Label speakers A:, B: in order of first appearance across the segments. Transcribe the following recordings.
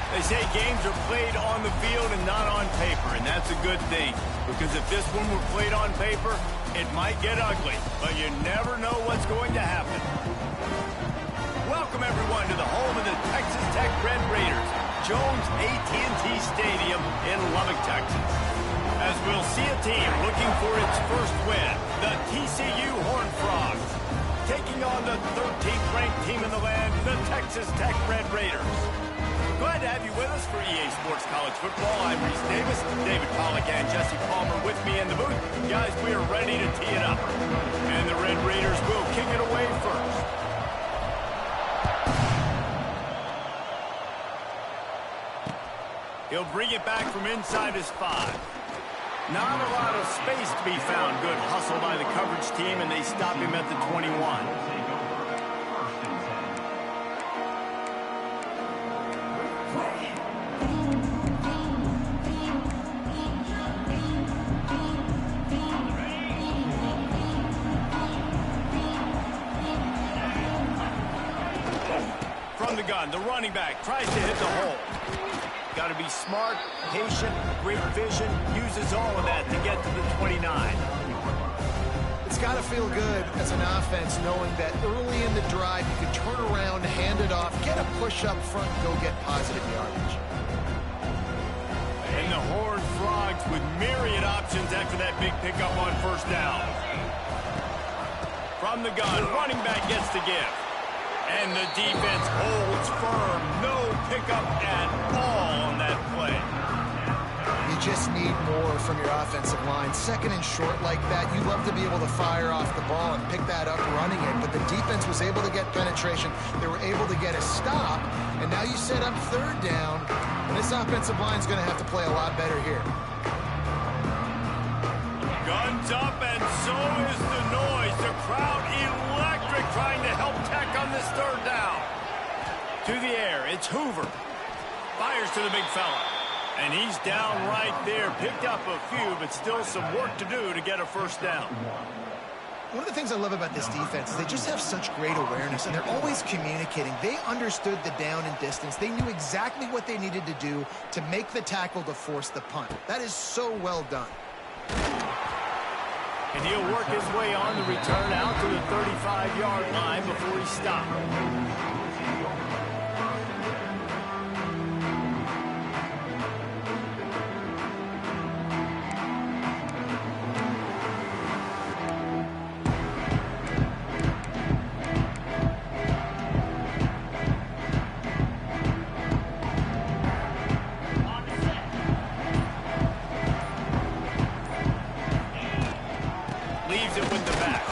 A: They say games are played on the field and not on paper, and that's a good thing. Because if this one were played on paper, it might get ugly. But you never know what's going to happen. Welcome, everyone, to the home of the Texas Tech Red Raiders, Jones AT&T Stadium in Lubbock, Texas. As we'll see a team looking for its first win, the TCU Horned Frogs, taking on the 13th ranked team in the land, the Texas Tech Red Raiders. Glad to have you with us for EA Sports College Football. I'm Reese Davis, David Pollack, and Jesse Palmer with me in the booth. Guys, we are ready to tee it up. And the Red Raiders will kick it away first. He'll bring it back from inside his 5. Not a lot of space to be found. Good hustle by the coverage team, and they stop him at the 21. From the gun, the running back tries to hit the hole. Got to be smart, patient, great vision, uses all of that to get to the 29.
B: It's got to feel good as an offense knowing that early in the drive you can turn around, hand it off, get a push up front, go get positive yardage.
A: And the Horned Frogs with myriad options after that big pickup on first down. From the gun, running back gets to give. And the defense holds firm. No pickup at all on that play.
B: You just need more from your offensive line. Second and short like that, you love to be able to fire off the ball and pick that up running it. But the defense was able to get penetration. They were able to get a stop. And now you set up third down. And this offensive line is going to have to play a lot better here.
A: Guns up, and so is the noise. The crowd electric trying to help Tech on this third down. To the air, it's Hoover. Fires to the big fella. And he's down right there. Picked up a few, but still some work to do to get a first down.
B: One of the things I love about this defense is they just have such great awareness, and they're always communicating. They understood the down and distance. They knew exactly what they needed to do to make the tackle to force the punt. That is so well done.
A: And he'll work his way on the return out to the 35-yard line before he stops. Leaves it with the back.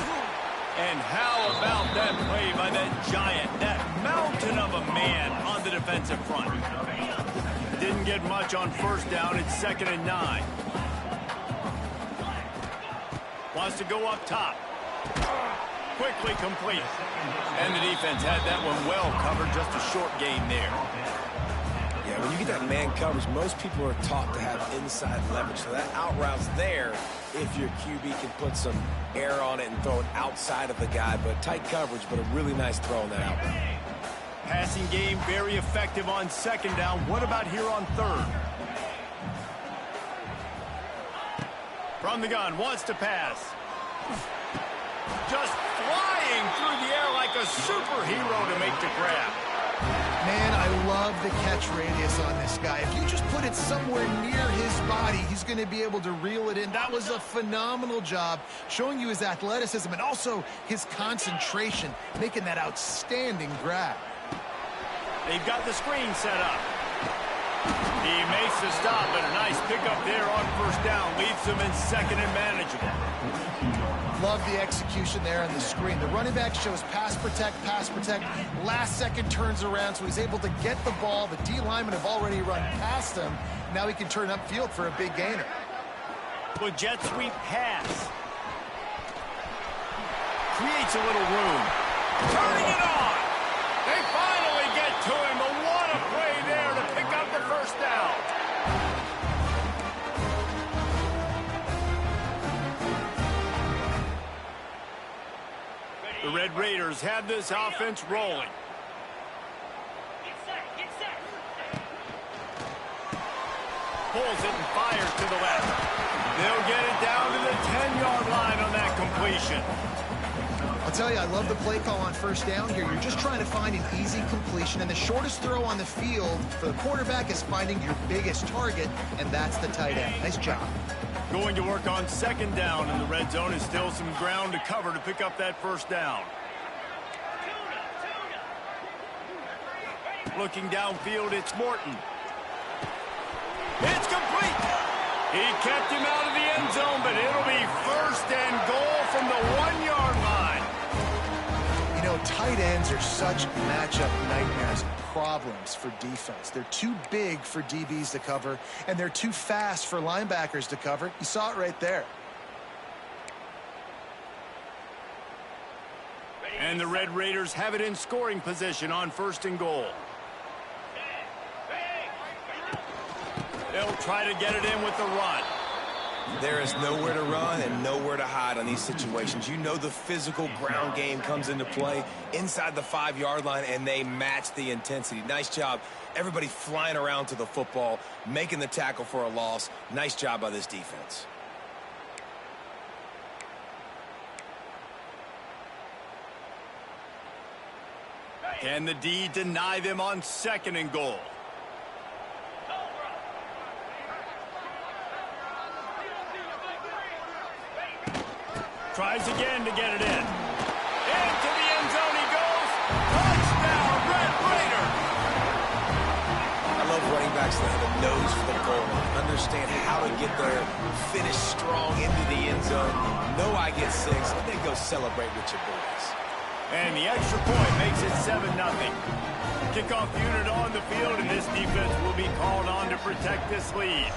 A: And how about that play by that giant, that mountain of a man on the defensive front. Didn't get much on first down. It's 2nd and 9. Wants to go up top. Quickly complete. And the defense had that one well covered. Just a short gain there.
C: Yeah, when you get that man coverage, most people are taught to have inside leverage. So that out route's there if your QB can put some air on it and throw it outside of the guy. But tight coverage, but a really nice throw on that out route.
A: Passing game very effective on 2nd down. What about here on 3rd? From the gun, wants to pass. Just flying through the air like a superhero to make the grab.
B: Man, I love the catch radius on this guy. If you just put it somewhere near his body, he's going to be able to reel it in. That was a phenomenal job, showing you his athleticism and also his concentration, making that outstanding grab.
A: They've got the screen set up. He makes the stop, but a nice pickup there on first down. Leaves them in 2nd and manageable.
B: Love the execution there on the screen. The running back shows pass protect, last second turns around, so he's able to get the ball. The D linemen have already run past him. Now he can turn upfield for a big gainer.
A: With jet sweep pass. Creates a little room. Turning it on. They finally get to him. But what a play there to pick up the first down. The Red Raiders have this offense rolling. pulls it and fires to the left. They'll get it down to the 10-yard line on that completion.
B: I'll tell you, I love the play call on first down here. You're just trying to find an easy completion, and the shortest throw on the field for the quarterback is finding your biggest target, and that's the tight end. Nice job.
A: Going to work on second down in the red zone, and still some ground to cover to pick up that first down. Looking downfield, it's Morton. It's complete. He kept him out of the end zone, but it'll be first and goal from the 1-yard line.
B: You know, tight ends are such matchup nightmares, problems for defense. They're too big for DBs to cover, and they're too fast for linebackers to cover. You saw it right there.
A: And the Red Raiders have it in scoring position on first and goal. They'll try to get it in with the run.
C: There is nowhere to run and nowhere to hide on these situations. You know the physical ground game comes into play inside the 5-yard line, and they match the intensity. Nice job. Everybody flying around to the football, making the tackle for a loss. Nice job by this defense.
A: Can the D deny them on second and goal? Tries again to get it in. Into the end zone he goes. Touchdown, Red Raider.
C: I love running backs that have a nose for the goal line. Understand how to get there, finish strong into the end zone. Know I get 6, and then go celebrate with your boys.
A: And the extra point makes it 7-0. Kickoff unit on the field, and this defense will be called on to protect this lead.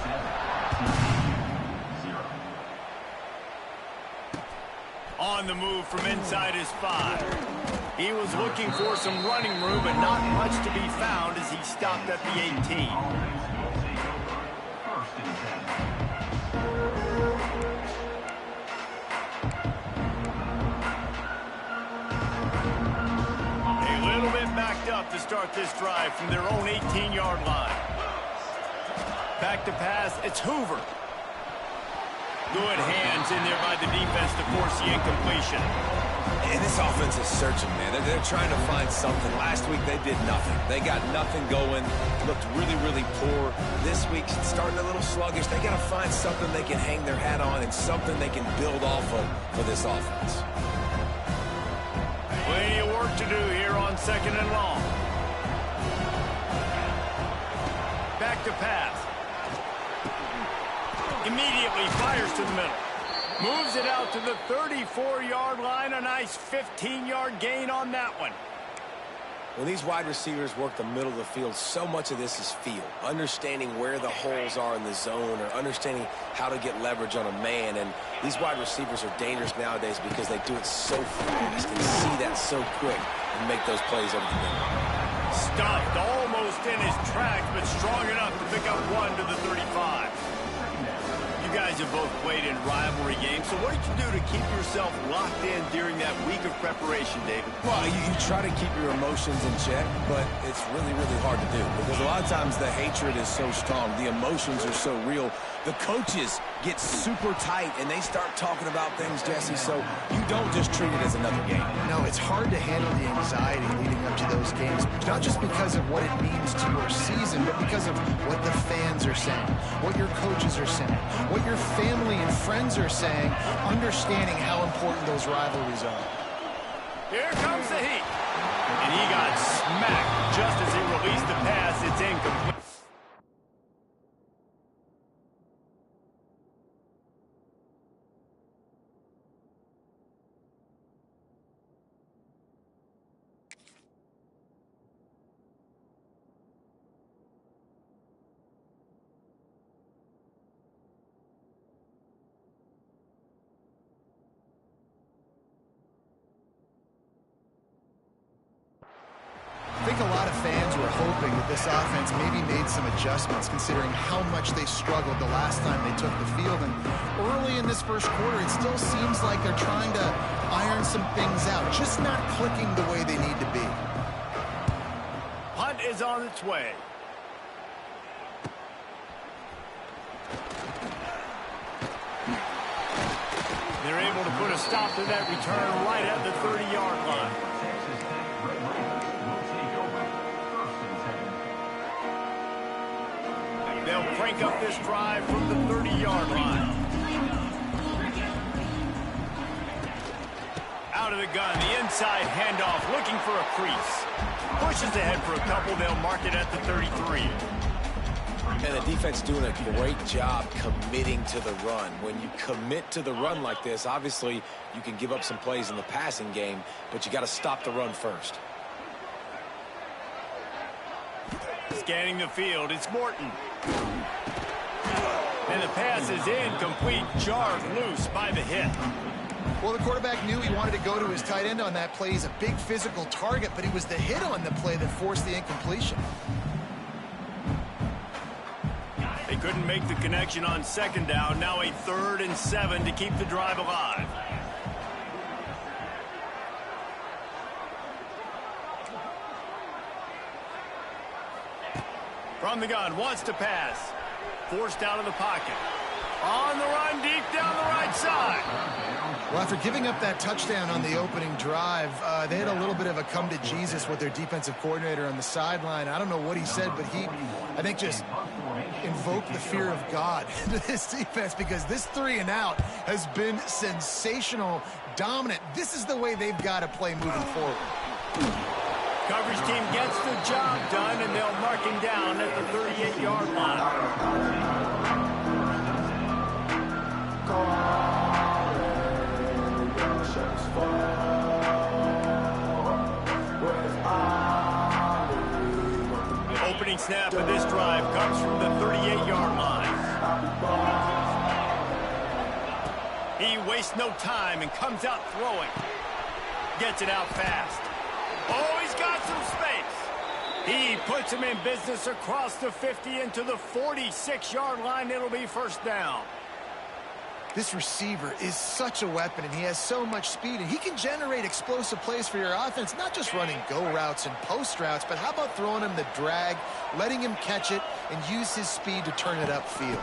A: On the move from inside his 5. He was looking for some running room, but not much to be found as he stopped at the 18. A little bit backed up to start this drive from their own 18-yard line. Back to pass, it's Hoover. Good hands in there by the defense to force the incompletion.
C: And this offense is searching, man. They're trying to find something. Last week, they did nothing. They got nothing going. Looked really, really poor. This week, starting a little sluggish. They got to find something they can hang their hat on and something they can build off of for this offense.
A: Plenty of work to do here on second and long. Back to pass. Immediately fires to the middle. Moves it out to the 34-yard line. A nice 15-yard gain on that one.
C: When these wide receivers work the middle of the field, so much of this is feel. Understanding where the holes are in the zone, or understanding how to get leverage on a man. And these wide receivers are dangerous nowadays because they do it so fast and see that so quick and make those plays over the middle.
A: Stuffed almost in his tracks, but strong enough to pick up 1 to the 35. You guys have both played in rivalry games, so what did you do to keep yourself locked in during that week of preparation, David?
C: Well, you try to keep your emotions in check, but it's really, really hard to do because a lot of times the hatred is so strong. The emotions are so real. The coaches get super tight, and they start talking about things, Jesse, so you don't just treat it as another game.
B: No, it's hard to handle the anxiety leading up to those games, not just because of what it means to your season, but because of what the fans are saying, what your coaches are saying, what your family and friends are saying, understanding how important those rivalries are.
A: Here comes the heat. And he got smacked just as he released the pass. It's incomplete.
B: I think a lot of fans were hoping that this offense maybe made some adjustments considering how much they struggled the last time they took the field. And early in this first quarter, it still seems like they're trying to iron some things out, just not clicking the way they need to be.
A: Punt is on its way. put a stop to that return right at the 30-yard line. They'll crank up this drive from the 30-yard line. Out of the gun, the inside handoff, looking for a crease. Pushes ahead for a couple, they'll mark it at the 33.
C: And the defense doing a great job committing to the run. When you commit to the run like this, obviously you can give up some plays in the passing game, but you got to stop the run first.
A: Scanning the field, it's Morton. And the pass is incomplete, jarred loose by the hit.
B: Well, the quarterback knew he wanted to go to his tight end on that play. He's a big physical target, but it was the hit on the play that forced the incompletion.
A: They couldn't make the connection on second down. Now a 3rd and 7 to keep the drive alive. From the gun, wants to pass. Forced out of the pocket. On the run, deep down the right side.
B: Well, after giving up that touchdown on the opening drive, they had a little bit of a come to Jesus with their defensive coordinator on the sideline. I don't know what he said, but he, I think, just invoked the fear of God into this defense, because this 3-and-out has been sensational, dominant. This is the way they've got to play moving forward.
A: Coverage team gets the job done, and they'll mark him down at the 38-yard line. The opening snap of this drive comes from the 38-yard line. He wastes no time and comes out throwing. Gets it out fast. Oh, he's got some space. He puts him in business across the 50 into the 46-yard line. It'll be first down.
B: This receiver is such a weapon, and he has so much speed, and he can generate explosive plays for your offense, not just running go routes and post routes, but how about throwing him the drag, letting him catch it, and use his speed to turn it upfield.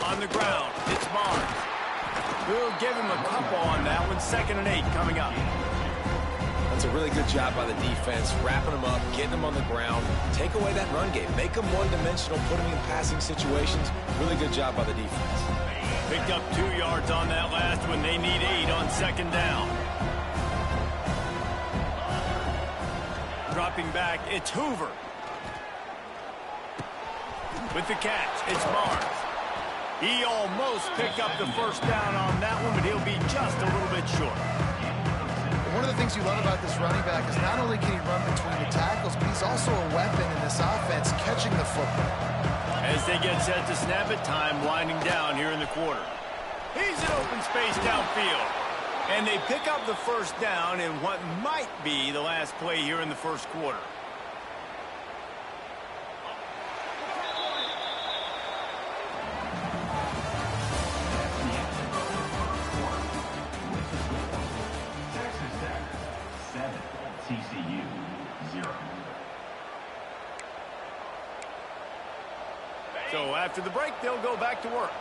A: On the ground, it's Barnes. We'll give him a couple on that one. 2nd and 8 coming up.
C: That's a really good job by the defense, wrapping them up, getting them on the ground, take away that run game, make them one-dimensional, put them in passing situations. Really good job by the defense.
A: Picked up 2 yards on that last one. They need 8 on 2nd down. Dropping back, it's Hoover. With the catch, it's Barnes. He almost picked up the first down on that one, but he'll be just a little bit short.
B: One of the things you love about this running back is not only can he run between the tackles, but he's also a weapon in this offense, catching the football.
A: As they get set to snap it, time winding down here in the quarter. He's in open space downfield. And they pick up the first down in what might be the last play here in the first quarter.
D: Texas Tech 7, TCU 0.
A: So after the break, they'll go back to work.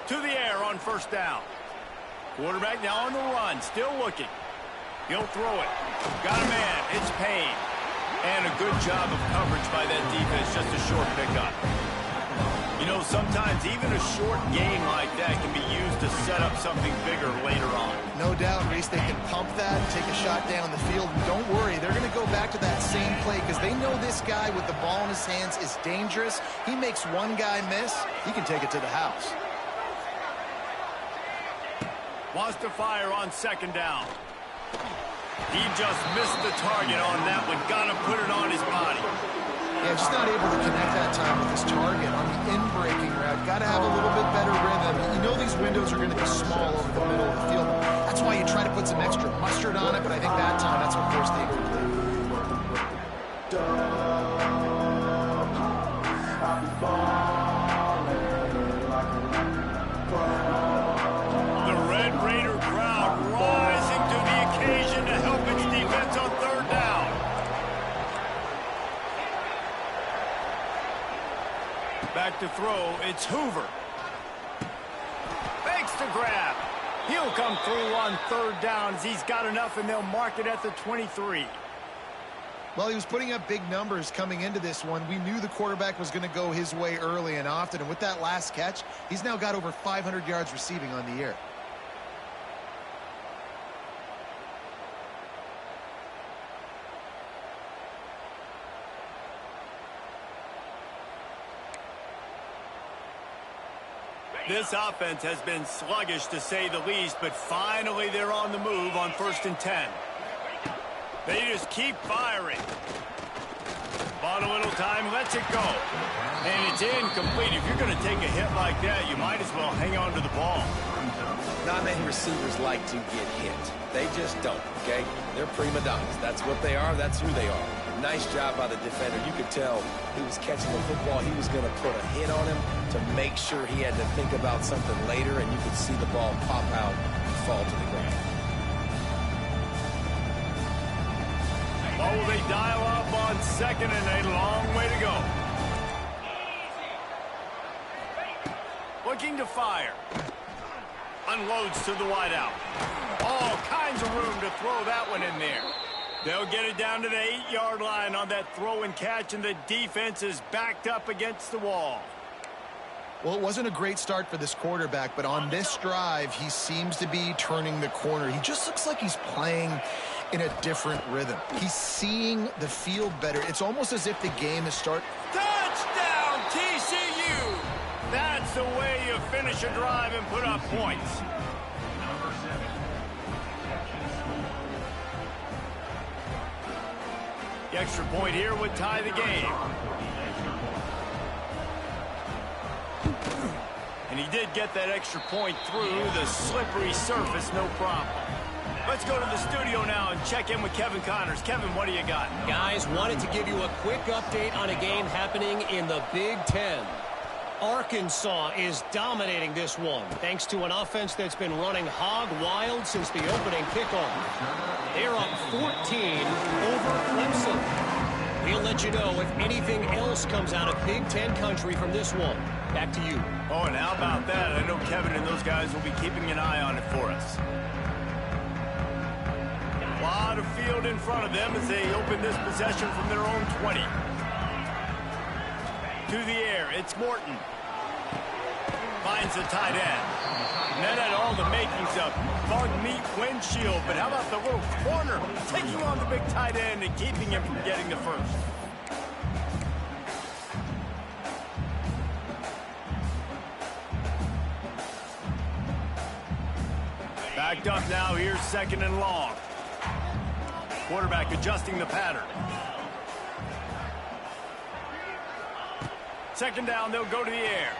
A: To the air on first down. Quarterback now on the run, still looking. He'll throw it. Got a man, it's Payne. And a good job of coverage by that defense, just a short pickup. You know, sometimes even a short gain like that can be used to set up something bigger later on.
B: No doubt, Reese, they can pump that, take a shot down the field, and don't worry, they're going to go back to that same play because they know this guy with the ball in his hands is dangerous. He makes one guy miss, he can take it to the house.
A: Wants to fire on 2nd down. He just missed the target on that one. Got to put it on his body.
B: Yeah, just not able to connect that time with his target on the in-breaking route. Got to have a little bit better rhythm. You know these windows are going to be small over the middle of the field. That's why you try to put some extra mustard on it, but I think that time that's what forced the incomplete.
A: The Red Raider crowd rising to the occasion to help its defense on 3rd down. Back to throw, it's Hoover. grab. He'll come through on third down as he's got enough, and they'll mark it at the 23.
B: Well, he was putting up big numbers coming into this one. We knew the quarterback was going to go his way early and often, and with that last catch, he's now got over 500 yards receiving on the year.
A: This offense has been sluggish, to say the least, but finally they're on the move on 1st and 10. They just keep firing. Bought a little time, lets it go. And it's incomplete. If you're going to take a hit like that, you might as well hang on to the ball.
C: Not many receivers like to get hit. They just don't, okay? They're prima donnas. That's what they are. That's who they are. Nice job by the defender. You could tell he was catching the football. He was going to put a hit on him to make sure he had to think about something later, and you could see the ball pop out and fall to the ground.
A: Oh, they dial up on 2nd and a long way to go. Looking to fire. Unloads to the wideout. All kinds of room to throw that one in there. They'll get it down to the 8-yard line on that throw and catch, and the defense is backed up against the wall.
B: Well, it wasn't a great start for this quarterback, but on this drive, he seems to be turning the corner. He just looks like he's playing in a different rhythm. He's seeing the field better. It's almost as if the game is starting.
A: Touchdown, TCU! That's the way you finish a drive and put up points. The extra point here would tie the game. And he did get that extra point through the slippery surface, no problem. Let's go to the studio now and check in with Kevin Connors. Kevin, what do you got?
E: Guys, wanted to give you a quick update on a game happening in the Big Ten. Arkansas is dominating this one, thanks to an offense that's been running hog wild since the opening kickoff. They're up 14 over Clemson. We'll let you know if anything else comes out of Big Ten country from this one. Back to you.
A: Oh, and how about that? I know Kevin and those guys will be keeping an eye on it for us. A lot of field in front of them as they open this possession from their own 20. To the air, it's Morton. Finds the tight end. And that had all the makings of bug meat windshield, but how about the little corner taking on the big tight end and keeping him from getting the first? Backed up now, here's 2nd and long. Quarterback adjusting the pattern. 2nd down, they'll go to the air.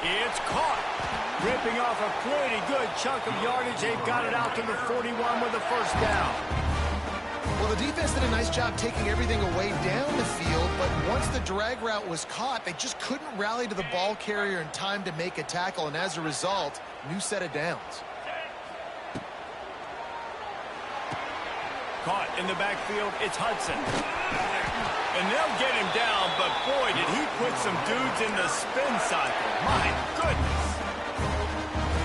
A: It's caught. Ripping off a pretty good chunk of yardage. They've got it out to the 41 with a first down.
B: Well, the defense did a nice job taking everything away down the field, but once the drag route was caught, they just couldn't rally to the ball carrier in time to make a tackle, and as a result, new set of downs.
A: Caught in the backfield, it's Hudson. And they'll get him down, but boy, did he put some dudes in the spin cycle. My goodness.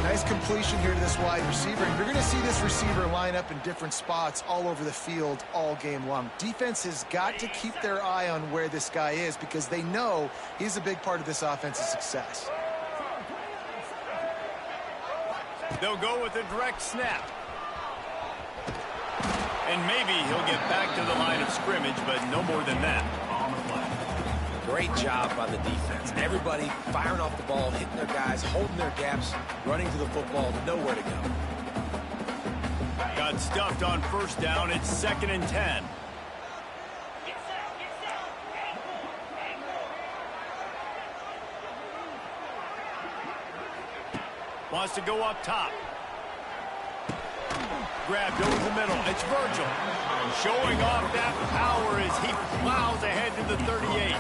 B: Nice completion here to this wide receiver. And you're going to see this receiver line up in different spots all over the field all game long. Defense has got to keep their eye on where this guy is because they know he's a big part of this offense's success.
A: They'll go with a direct snap. And maybe he'll get back to the line of scrimmage, but no more than that.
C: Great job by the defense. Everybody firing off the ball, hitting their guys, holding their gaps, running to the football, nowhere to go.
A: Got stuffed on first down. It's 2nd and 10. Wants to go up top. Grabbed over the middle. It's Virgil. Showing off that power as he plows ahead to the 38.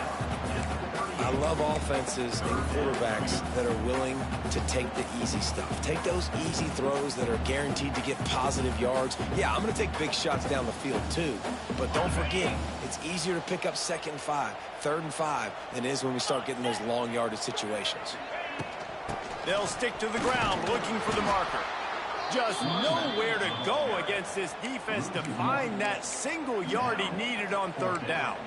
C: I love offenses and quarterbacks that are willing to take the easy stuff. Take those easy throws that are guaranteed to get positive yards. Yeah, I'm going to take big shots down the field too. But don't forget, it's easier to pick up 2nd and 5, 3rd and 5 than it is when we start getting those long yardage situations.
A: They'll stick to the ground looking for the marker. Just nowhere to go against this defense to find that single yard he needed on third down.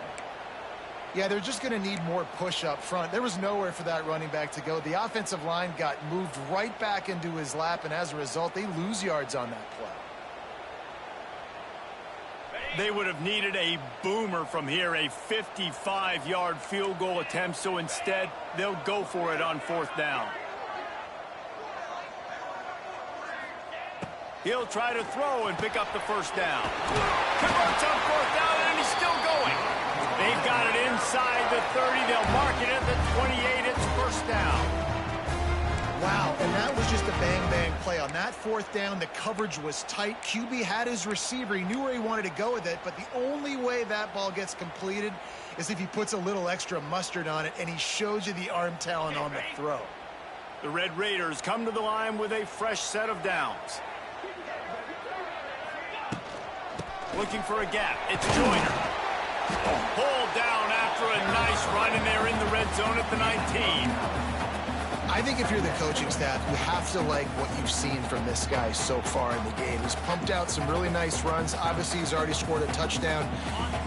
B: Yeah, they're just going to need more push up front. There was nowhere for that running back to go. The offensive line got moved right back into his lap, and as a result, they lose yards on that play.
A: They would have needed a boomer from here, a 55-yard field goal attempt, so instead, they'll go for it on fourth down. He'll try to throw and pick up the first down. Converts on fourth down, and he's still going. They've got it inside the 30. They'll mark it at the 28. It's first down.
B: Wow, and that was just a bang-bang play. On that fourth down, the coverage was tight. QB had his receiver. He knew where he wanted to go with it, but the only way that ball gets completed is if he puts a little extra mustard on it, and he shows you the arm talent on the throw.
A: The Red Raiders come to the line with a fresh set of downs. Looking for a gap. It's Joyner. Pulled down after a nice run, and they're in the red zone at the 19.
B: I think if you're the coaching staff, you have to like what you've seen from this guy so far in the game. He's pumped out some really nice runs. Obviously, he's already scored a touchdown.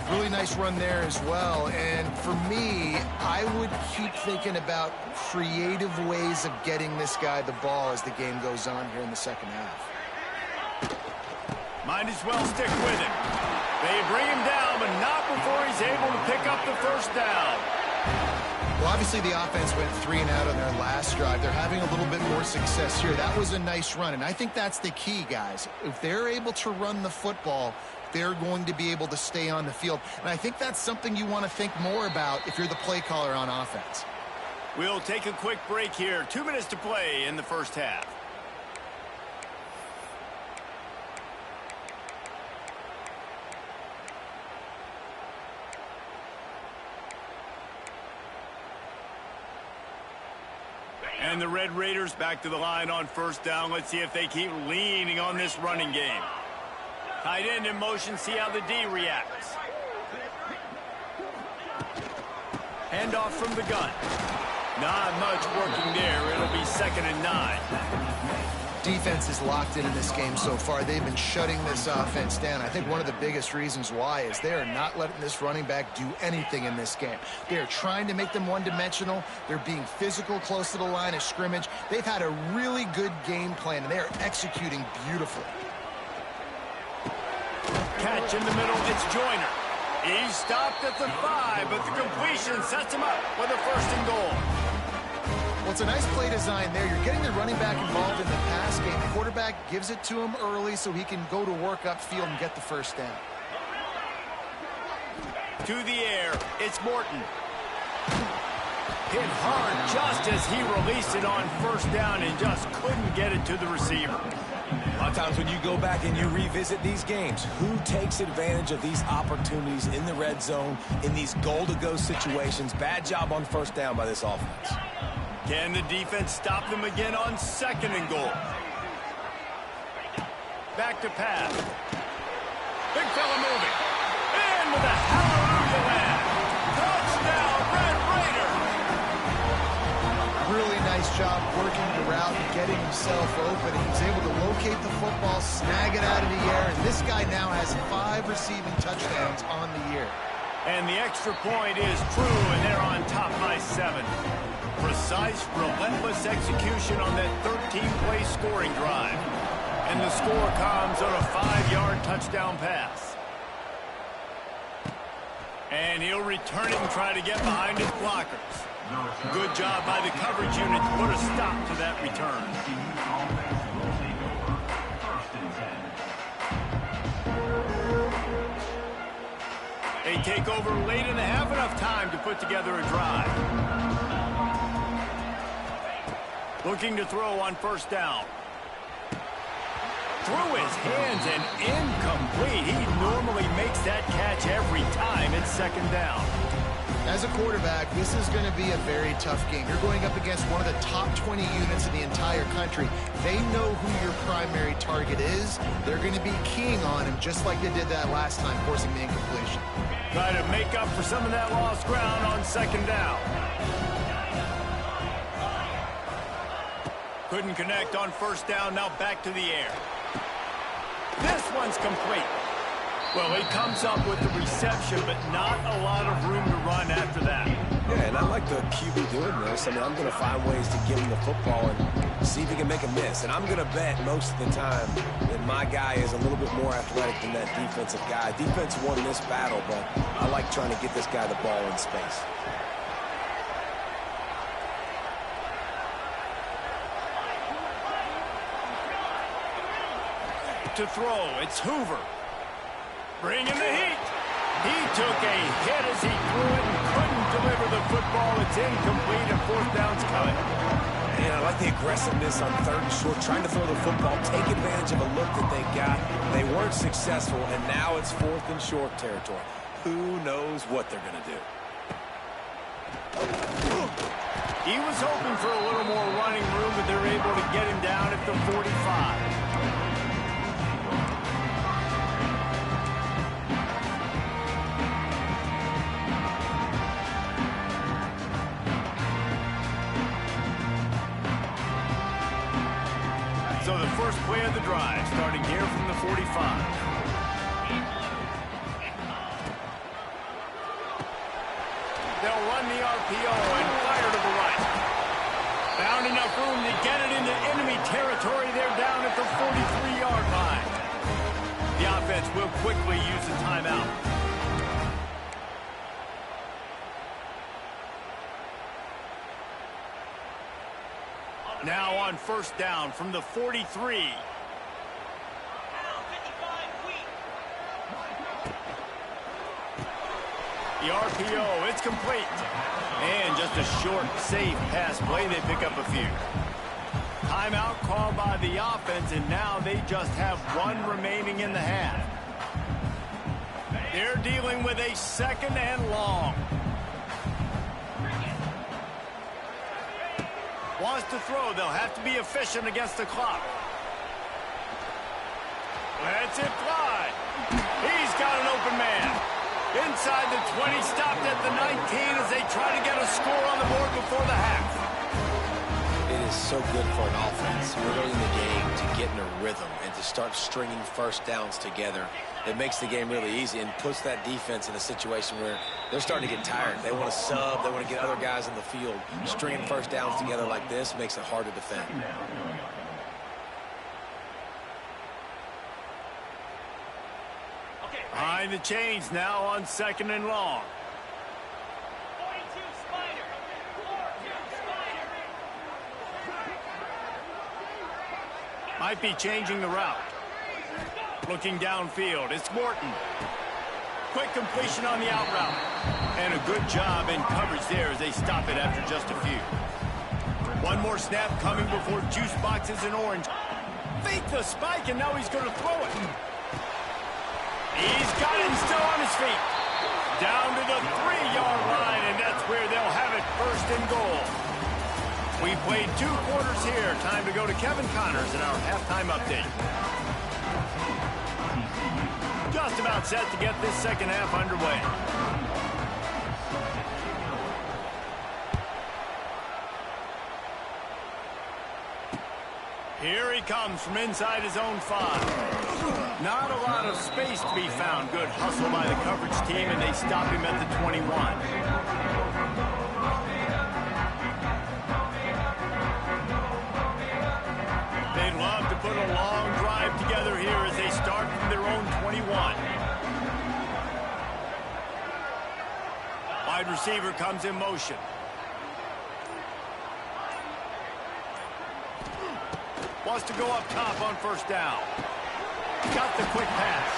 B: Really nice run there as well. And for me, I would keep thinking about creative ways of getting this guy the ball as the game goes on here in the second half.
A: Might as well stick with him. They bring him down, but not before he's able to pick up the first down.
B: Well, obviously the offense went 3 and out on their last drive. They're having a little bit more success here. That was a nice run, and I think that's the key, guys. If they're able to run the football, they're going to be able to stay on the field. And I think that's something you want to think more about if you're the play caller on offense.
A: We'll take a quick break here. 2 minutes to play in the first half. And the Red Raiders back to the line on first down. Let's see if they keep leaning on this running game. Tight end in motion, see how the D reacts. Handoff from the gun. Not much working there. It'll be 2nd and 9.
B: Defense is locked in this game so far. They've been shutting this offense down. I think one of the biggest reasons why is they are not letting this running back do anything in this game. They are trying to make them one-dimensional. They're being physical close to the line of scrimmage. They've had a really good game plan, and they are executing beautifully.
A: Catch in the middle, it's Joyner. He's stopped at the 5, but the completion sets him up with a 1st and goal.
B: Well, it's a nice play design there. You're getting the running back involved in the pass game. The quarterback gives it to him early so he can go to work upfield and get the first down.
A: To the air, it's Morton. Hit hard just as he released it on first down and just couldn't get it to the receiver.
C: A lot of times when you go back and you revisit these games, who takes advantage of these opportunities in the red zone, in these goal-to-go situations? Bad job on first down by this offense.
A: Can the defense stop them again on 2nd and goal? Back to pass. Big fella moving. And with a hallelujah land. Touchdown, Red Raiders.
B: Really nice job working the route and getting himself open. He was able to locate the football, snag it out of the air, and this guy now has 5 receiving touchdowns on the year.
A: And the extra point is true, and they're on top by 7. Precise, relentless execution on that 13-play scoring drive. And the score comes on a 5-yard touchdown pass. And he'll return it and try to get behind his blockers. Good job by the coverage unit to put a stop to that return. They take over late in the half, enough time to put together a drive. Looking to throw on first down. Through his hands and incomplete. He normally makes that catch every time. It's 2nd down.
B: As a quarterback, this is going to be a very tough game. You're going up against one of the top 20 units in the entire country. They know who your primary target is. They're going to be keying on him just like they did that last time, forcing the incompletion.
A: Try to make up for some of that lost ground on 2nd down. Couldn't connect on first down. Now back to the air. This one's complete. Well, he comes up with the reception, but not a lot of room to run after that.
C: Yeah, and I like the QB doing this. I mean, I'm going to find ways to give him the football and see if he can make a miss. And I'm going to bet most of the time that my guy is a little bit more athletic than that defensive guy. Defense won this battle, but I like trying to get this guy the ball in space.
A: To throw, it's Hoover. Bringing the heat. He took a hit as he threw it and couldn't deliver the football. It's incomplete and fourth down's coming.
C: And I like the aggressiveness on third and short, trying to throw the football, take advantage of a look that they got. They weren't successful, and now it's fourth and short territory. Who knows what they're going to do?
A: He was hoping for a little more running room, but they're able to get him down at the 45. So the first play of the drive, starting here from the 45. They'll run the RPO and fire to the right. Found enough room to get it into enemy territory. They're down at the 43-yard line. The offense will quickly use the timeout. Now on first down from the 43. The RPO, it's complete. And just a short, safe pass play. They pick up a few. Timeout called by the offense, and now they just have one remaining in the half. They're dealing with a second and long. Wants to throw. They'll have to be efficient against the clock. Lets it fly. He's got an open man. Inside the 20, stopped at the 19 as they try to get a score on the board before the half.
C: It is so good for an offense early in the game to get in a rhythm and to start stringing first downs together. It makes the game really easy and puts that defense in a situation where they're starting to get tired. They want to sub. They want to get other guys in the field. Stringing first downs together like this makes it hard to defend.
A: Behind the chains now on second and long. Might be changing the route. Looking downfield, it's Morton. Quick completion on the out route. And a good job in coverage there as they stop it after just a few. One more snap coming before juice boxes in orange. Fake the spike, and now he's going to throw it. He's got him still on his feet. Down to the 3-yard line, and that's where they'll have it first and goal. We played 2 quarters here. Time to go to Kevin Connors in our halftime update. Just about set to get this second half underway. Here he comes from inside his own 5. Not a lot of space to be found. Good hustle by the coverage team, and they stop him at the 21. They'd love to put a long drive together here as they start from their own 21. Wide receiver comes in motion. Wants to go up top on first down. Got the quick pass.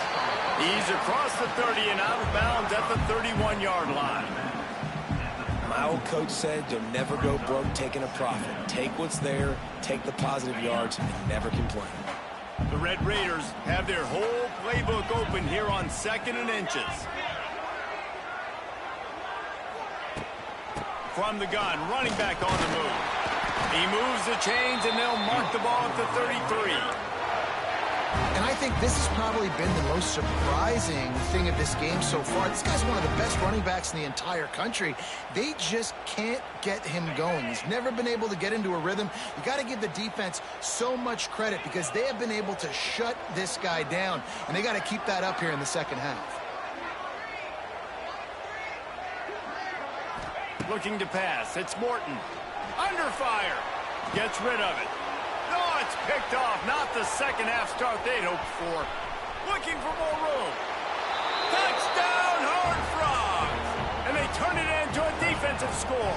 A: He's across the 30 and out of bounds at the 31-yard line.
C: My old coach said you'll never go broke taking a profit. Take what's there, take the positive yards, and never complain.
A: The Red Raiders have their whole playbook open here on second and inches. From the gun, running back on the move. He moves the chains, and they'll mark the ball at the 33.
B: And I think this has probably been the most surprising thing of this game so far. This guy's one of the best running backs in the entire country. They just can't get him going. He's never been able to get into a rhythm. You got to give the defense so much credit because they have been able to shut this guy down, and they got to keep that up here in the second half.
A: Looking to pass. It's Morton. Under fire. Gets rid of it. No, it's picked off. Not the second half start they'd hoped for. Looking for more room. Touchdown, Horned Frogs! And they turn it into a defensive score.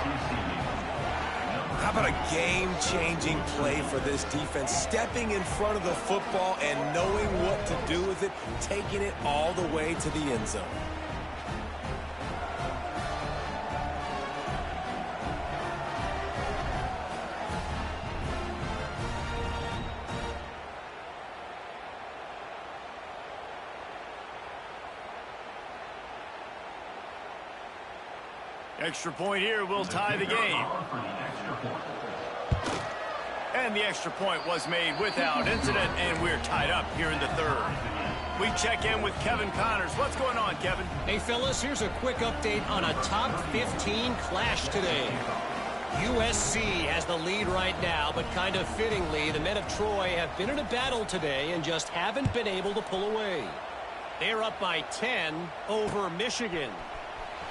C: How about a game-changing play for this defense? Stepping in front of the football and knowing what to do with it, taking it all the way to the end zone.
A: Extra point here will tie the game. And the extra point was made without incident, and we're tied up here in the third. We check in with Kevin Connors. What's going on, Kevin?
E: Hey, fellas, here's a quick update on a top 15 clash today. USC has the lead right now, but kind of fittingly, the men of Troy have been in a battle today and just haven't been able to pull away. They're up by 10 over Michigan.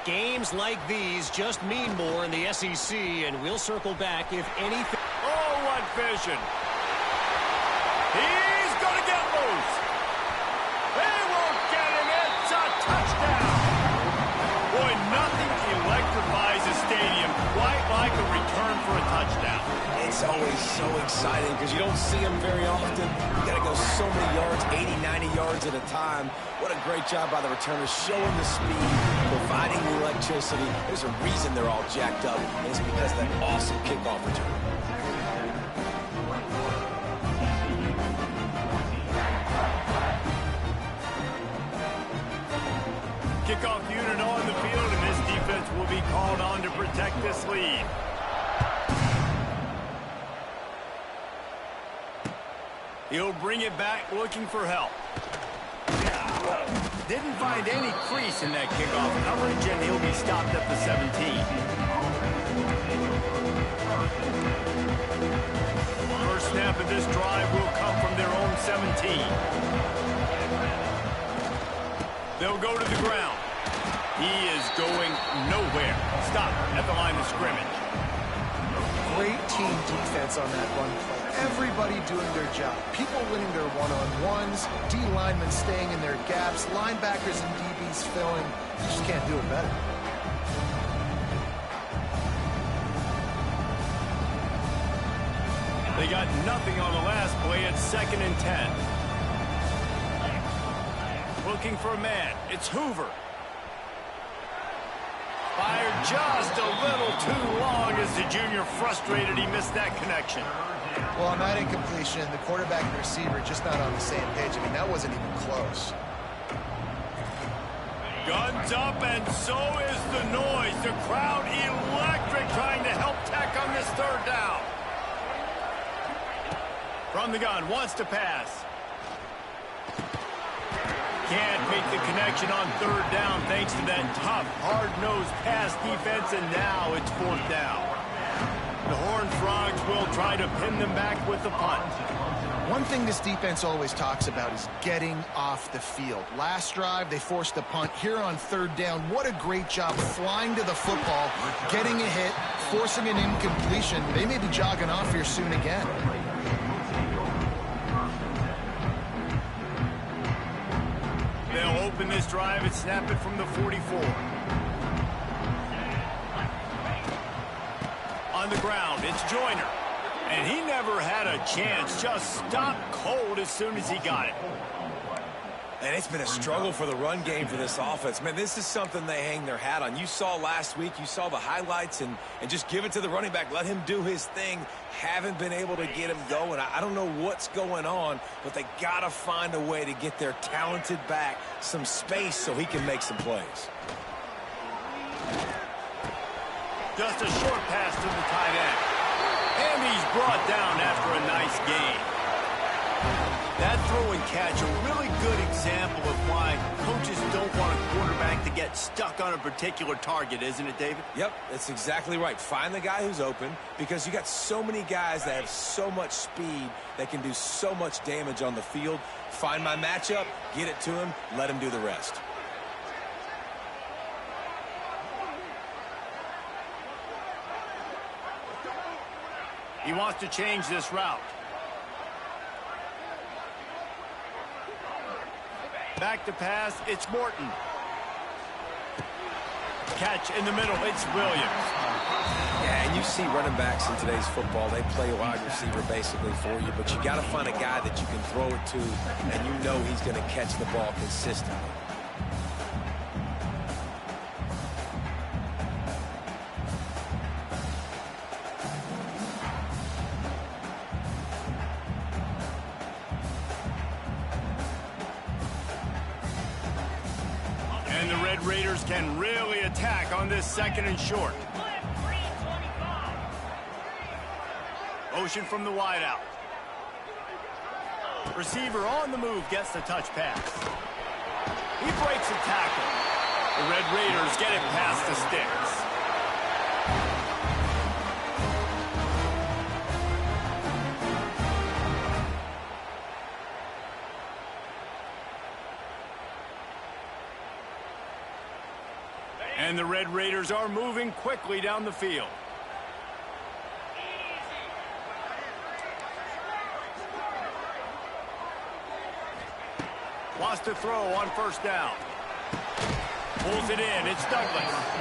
E: Games like these just mean more in the SEC, and we'll circle back if anything.
A: Oh, what vision. He's going to get loose. They won't get him. It's a touchdown. Boy, nothing electrifies a stadium quite like a return for a touchdown.
C: It's always so exciting because you don't see them very often. You got to go so many yards, 80, 90 yards at a time. What a great job by the returners, showing the speed, providing the electricity. There's a reason they're all jacked up, and it's because of that awesome kickoff return.
A: Kickoff unit on the field, and this defense will be called on to protect this lead. He'll bring it back looking for help. Didn't find any crease in that kickoff coverage, and he'll be stopped at the 17. First snap of this drive will come from their own 17. They'll go to the ground. He is going nowhere. Stop at the line of scrimmage.
B: Great team defense on that run play. Everybody doing their job. People winning their one-on-ones, D linemen staying in their gaps, linebackers and DBs filling. You just can't do it better.
A: They got nothing on the last play. It's 2nd and 10. Looking for a man. It's Hoover. Fired just a little too long as the junior frustrated he missed that connection.
B: Well, on that incompletion, the quarterback and receiver just not on the same page. I mean, that wasn't even close.
A: Guns up, and so is the noise. The crowd electric, trying to help Tech on this third down. From the gun, wants to pass. Can't make the connection on third down thanks to that tough, hard-nosed pass defense, and now it's 4th down. The Horned Frogs will try to pin them back with the punt.
B: One thing this defense always talks about is getting off the field. Last drive, they forced the punt. Here on third down, what a great job flying to the football, getting a hit, forcing an incompletion. They may be jogging off here soon again.
A: They'll open this drive and snap it from the 44. On the ground, it's Joyner. And he never had a chance, just stopped cold as soon as he got it.
C: And it's been a struggle for the run game for this offense. Man, this is something they hang their hat on. You saw last week, you saw the highlights, and just give it to the running back. Let him do his thing. Haven't been able to get him going. I don't know what's going on, but they got to find a way to get their talented back some space so he can make some plays.
A: Just a short pass to the tight end. And he's brought down after a nice gain. That throw and catch, a really good example of why coaches don't want a quarterback to get stuck on a particular target, isn't it, David?
C: Yep, that's exactly right. Find the guy who's open, because you got so many guys that have so much speed that can do so much damage on the field. Find my matchup, get it to him, let him do the rest.
A: He wants to change this route. Back to pass, it's Morton. Catch in the middle, it's Williams.
C: Yeah, and you see running backs in today's football, they play wide receiver basically for you, but you got to find a guy that you can throw it to, and you know he's going to catch the ball consistently.
A: And the Red Raiders can really attack on this 2nd and short. Motion from the wideout. Receiver on the move gets the touch pass. He breaks a tackle. The Red Raiders get it past the sticks. And the Red Raiders are moving quickly down the field. Wants to throw on 1st down. Pulls it in. It's Douglas.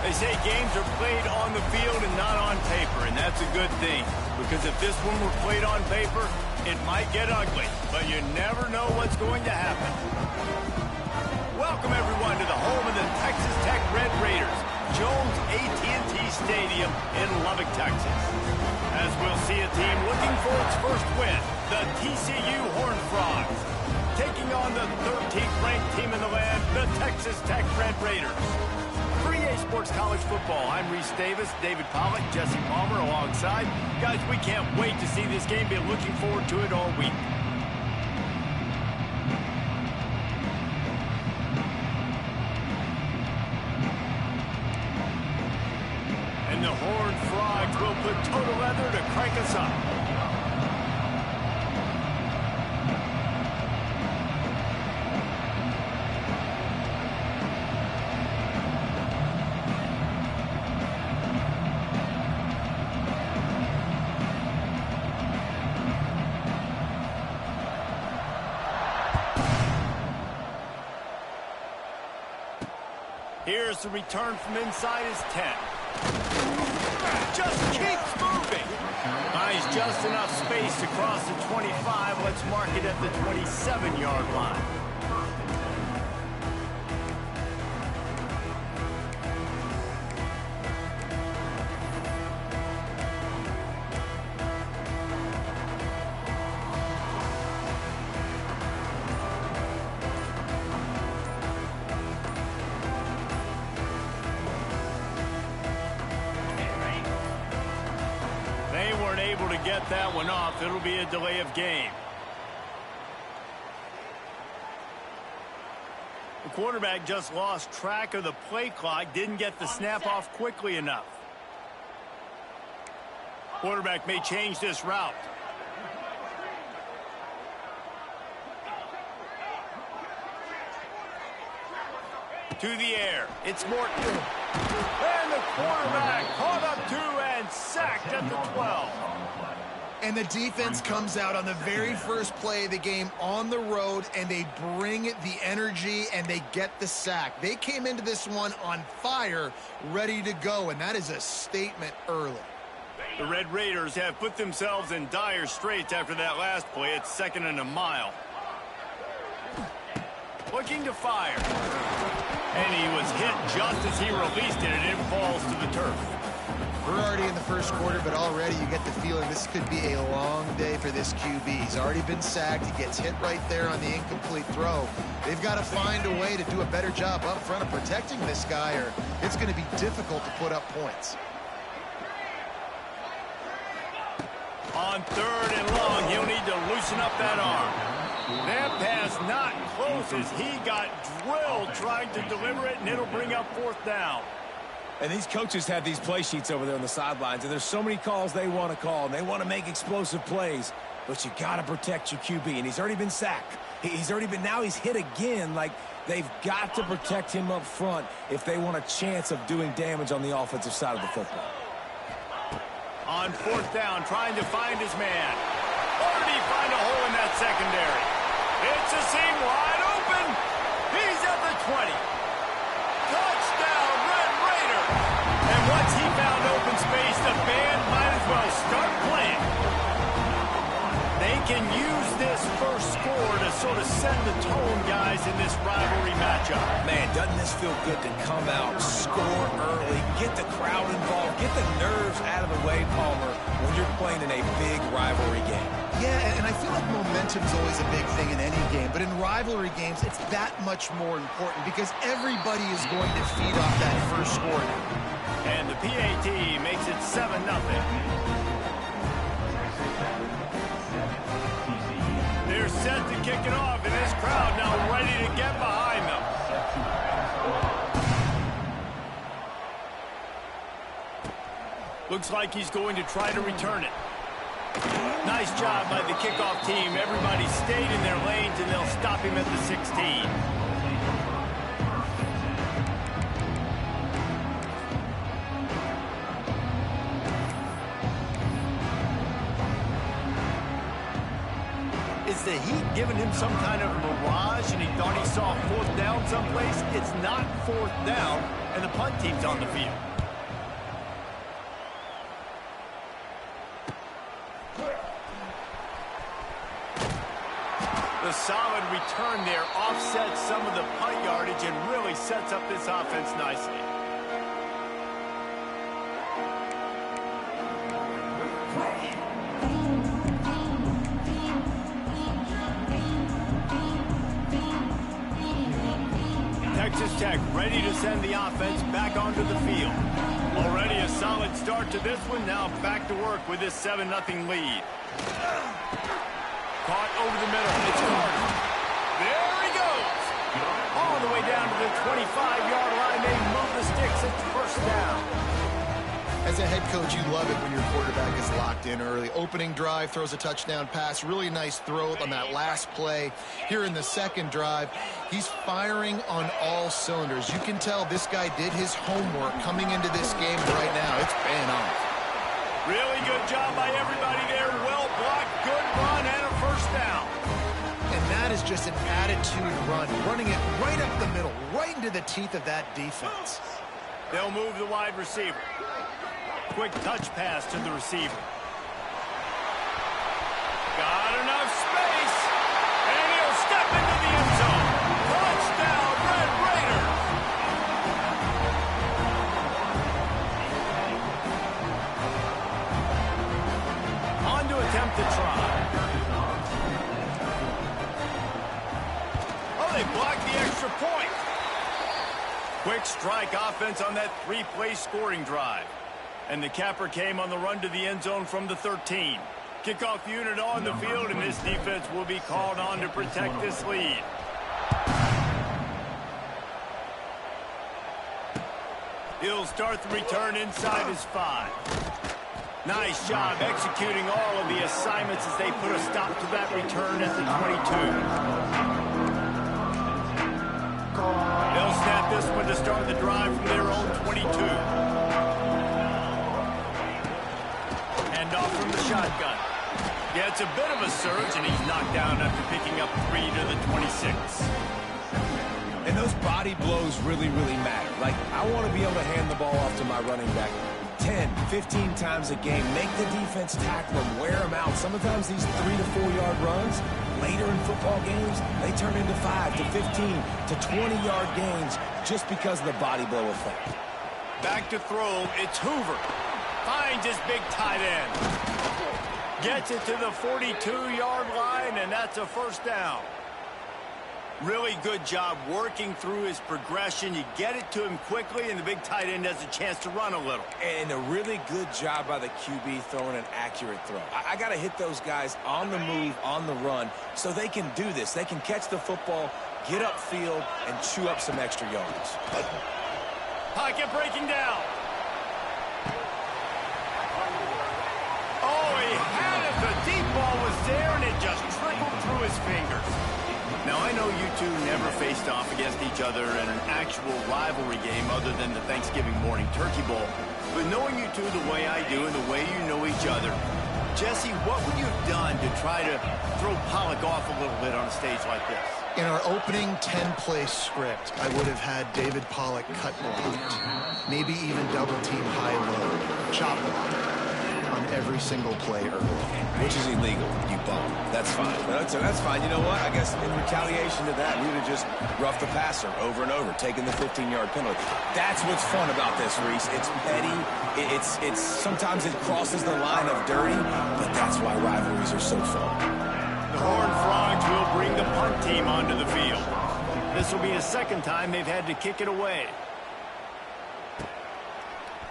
A: They say games are played on the field and not on paper, and that's a good thing. Because if this one were played on paper, it might get ugly, but you never know what's going to happen. Welcome, everyone, to the home of the Texas Tech Red Raiders, Jones AT&T Stadium in Lubbock, Texas. As we'll see a team looking for its first win, the TCU Horned Frogs, taking on the 13th ranked team in the land, the Texas Tech Red Raiders. For EA Sports College Football, I'm Reese Davis, David Pollack, Jesse Palmer alongside. Guys, we can't wait to see this game. Been looking forward to it all week. And the Horned Frogs will put total leather to crank us up. Here's the return from inside his 10. Just keeps moving. Buys just enough space to cross the 25. Let's mark it at the 27-yard line. Able to get that one off. It'll be a delay of game. The quarterback just lost track of the play clock, didn't get the snap off quickly enough. Quarterback may change this route. To the air. It's Morton. And the quarterback caught up to and sacked at the 12.
B: And the defense comes out on the very first play of the game on the road, and they bring the energy, and they get the sack. They came into this one on fire, ready to go, and that is a statement early.
A: The Red Raiders have put themselves in dire straits after that last play. It's 2nd and a mile. Looking to fire. And he was hit just as he released it, and it falls to the turf.
B: We're already in the first quarter, but already you get the feeling this could be a long day for this QB. He's already been sacked. He gets hit right there on the incomplete throw. They've got to find a way to do a better job up front of protecting this guy, or it's going to be difficult to put up points.
A: On 3rd and long, he'll need to loosen up that arm. That pass not close as he got drilled trying to deliver it, and it'll bring up 4th down.
C: And these coaches have these play sheets over there on the sidelines, and there's so many calls they want to call, and they want to make explosive plays. But you got to protect your QB, and he's already been sacked. Now he's hit again. Like, they've got to protect him up front if they want a chance of doing damage on the offensive side of the football.
A: On 4th down, trying to find his man. Or did he find a hole in that secondary? It's a seam wide open. He's at the 20. Touchdown, Red Raider. And once he found open space, the band might as well start playing. They can use this first score to sort of set the tone, guys, in this rivalry matchup.
C: Man, doesn't this feel good to come out, score early, get the crowd involved, get the nerves out of the way, Palmer, when you're playing in a big rivalry game?
B: Yeah, and I feel like momentum's always a big thing in any game, but in rivalry games, it's that much more important because everybody is going to feed off that first score now.
A: And the PAT makes it 7-0. They're set to kick it off, and this crowd now ready to get behind them. Looks like he's going to try to return it. Nice job by the kickoff team. Everybody stayed in their lanes, and they'll stop him at the 16. Is the heat giving him some kind of mirage, and he thought he saw 4th down someplace? It's not 4th down, and the punt team's on the field. The solid return there offsets some of the punt yardage and really sets up this offense nicely. Texas Tech ready to send the offense back onto the field. Already a solid start to this one. Now back to work with this 7-0 lead. Caught over the middle. It's Carter. There he goes. All the way down to the 25-yard line. They move the sticks. It's first down.
B: As a head coach, you love it when your quarterback is locked in early. Opening drive, throws a touchdown pass. Really nice throw on that last play. Here in the second drive, he's firing on all cylinders. You can tell this guy did his homework coming into this game right now. It's paying off.
A: Really good job by everybody there. Well blocked, good run, and a first down.
B: And that is just an attitude run, running it right up the middle, right into the teeth of that defense.
A: They'll move the wide receiver. Quick touch pass to the receiver. Got enough space, and he'll step into the end zone. Touchdown, Red Raiders. On to attempt to try. Oh, they blocked the extra point. Quick strike offense on that three-play scoring drive. And the capper came on the run to the end zone from the 13. Kickoff unit on the field, and this defense will be called on to protect this lead. He'll start the return inside his 5. Nice job executing all of the assignments as they put a stop to that return at the 22. They'll snap this one to start the drive from their own 22. Off from the shotgun. Yeah, it's a bit of a surge, and he's knocked down after picking up 3 to the 26.
C: And those body blows really, really matter. Like, I want to be able to hand the ball off to my running back 10, 15 times a game. Make the defense tackle them, wear them out. Sometimes these 3 to 4 yard runs, later in football games, they turn into 5 to 15 to 20-yard gains just because of the body blow effect.
A: Back to throw, it's Hoover. Finds his big tight end. Gets it to the 42-yard line, and that's a first down. Really good job working through his progression. You get it to him quickly, and the big tight end has a chance to run a little.
C: And a really good job by the QB throwing an accurate throw. I got to hit those guys on the move, on the run, so they can do this. They can catch the football, get upfield, and chew up some extra yards.
A: Pocket breaking down. Oh, he had it. The deep ball was there, and it just trickled through his fingers. Now, I know you two never faced off against each other in an actual rivalry game other than the Thanksgiving morning turkey bowl. But knowing you two the way I do and the way you know each other, Jesse, what would you have done to try to throw Pollock off a little bit on a stage like this?
B: In our opening 10-play script, I would have had David Pollock cut blocked, maybe even double-team high-low, chop block on every single play early.
C: Which is illegal, you bum. That's fine. That's fine. You know what? I guess in retaliation to that, we would have just roughed the passer over and over, taking the 15-yard penalty. That's what's fun about this, Reese. It's petty. It's sometimes it crosses the line of dirty, but that's why rivalries are so fun.
A: The Horned Frogs will bring the punt team onto the field. This will be the second time they've had to kick it away.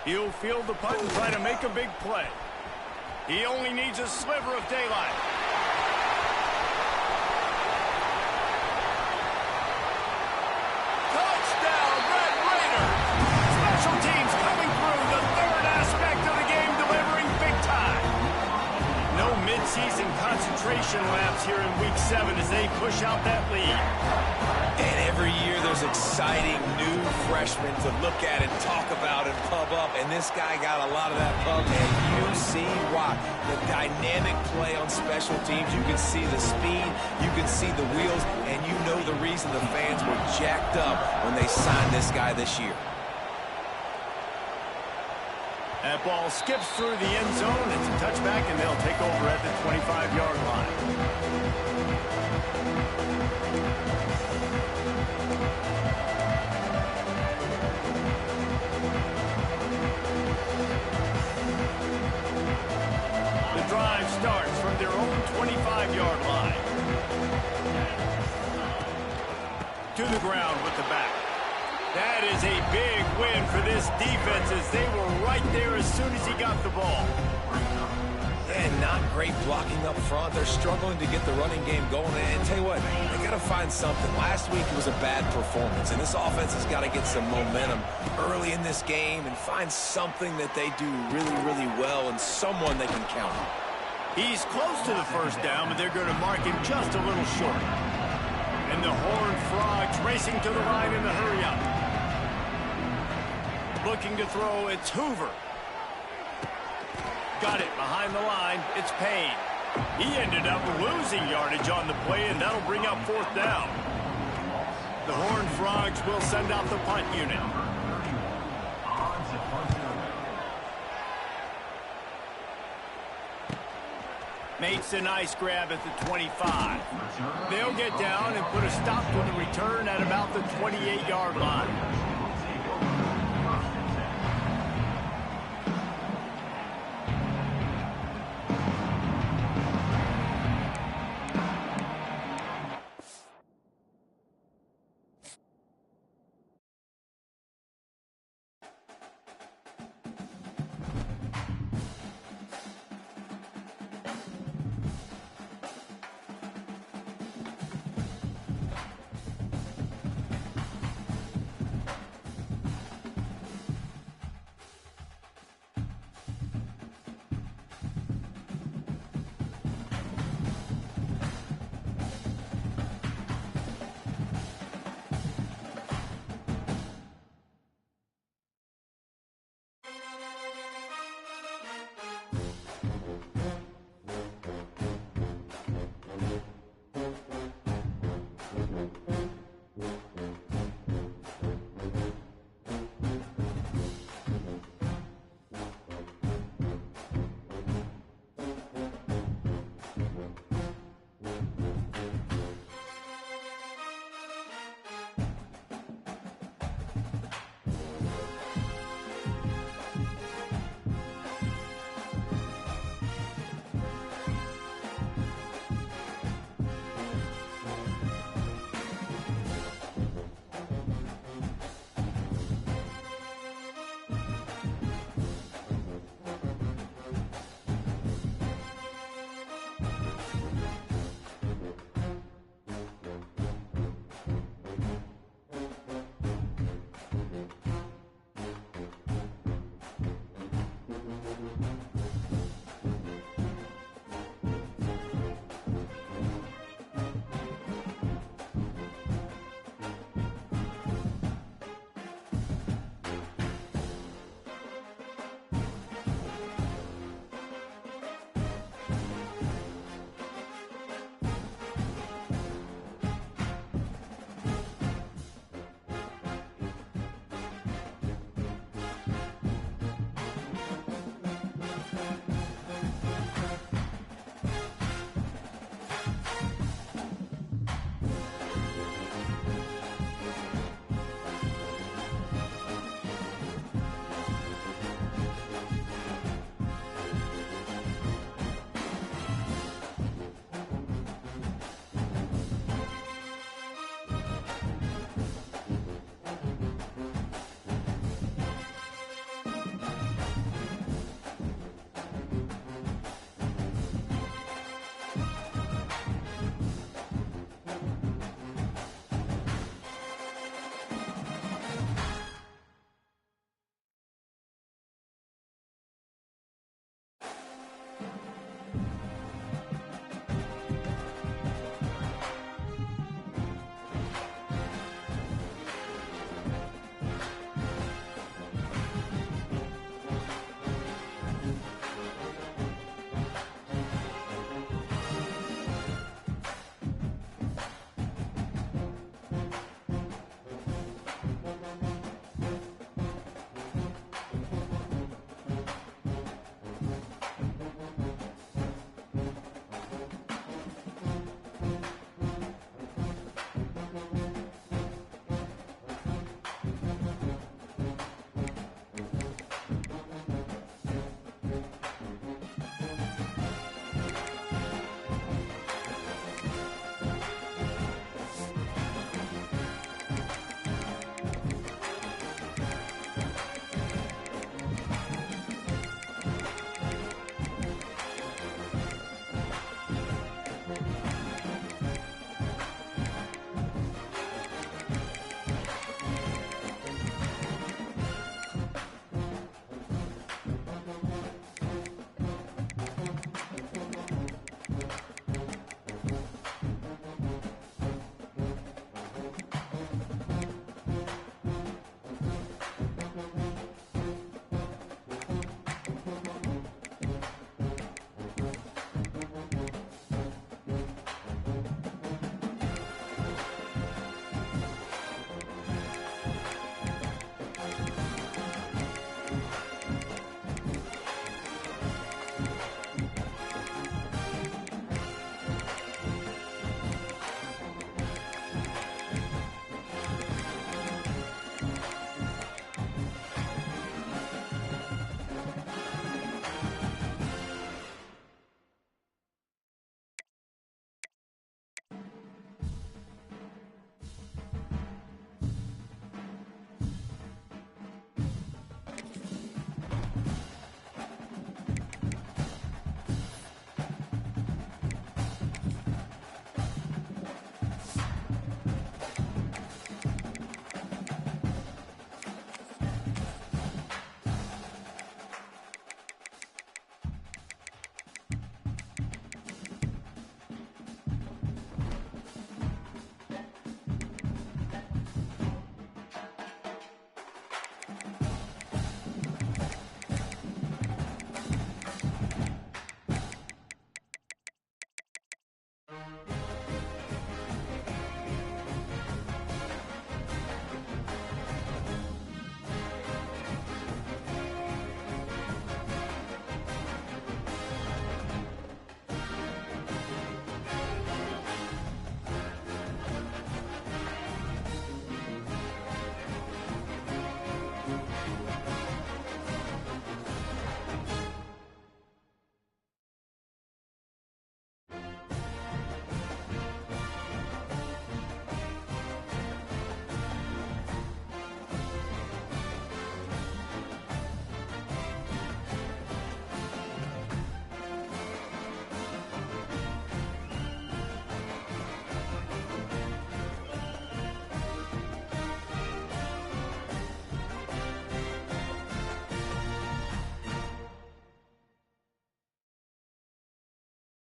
A: He'll field the punt and try to make a big play. He only needs a sliver of daylight. Touchdown, Red Raiders! Special teams coming through, the third aspect of the game, delivering big time. No midseason concentration laps here in Week 7 as they push out that lead.
C: And every year there's exciting new freshmen to look at and talk about and pub up. And this guy got a lot of that pub, and you see why. The dynamic play on special teams. You can see the speed. You can see the wheels. And you know the reason the fans were jacked up when they signed this guy this year.
A: That ball skips through the end zone. It's a touchback, and they'll take over at the 25-yard line. The drive starts from their own 25-yard line. To the ground with the back. That is a big win for this defense as they were right there as soon as he got the ball.
C: And not great blocking up front. They're struggling to get the running game going. And tell you what, they got to find something. Last week it was a bad performance, and this offense has got to get some momentum early in this game and find something that they do really, really well and someone they can count on.
A: He's close to the first down, but they're going to mark him just a little short. And the Horned Frogs racing to the line in the hurry-up. Looking to throw, it's Hoover. Got it behind the line. It's Payne. He ended up losing yardage on the play, and that'll bring up fourth down. The Horned Frogs will send out the punt unit. Makes a nice grab at the 25. They'll get down and put a stop to the return at about the 28-yard line.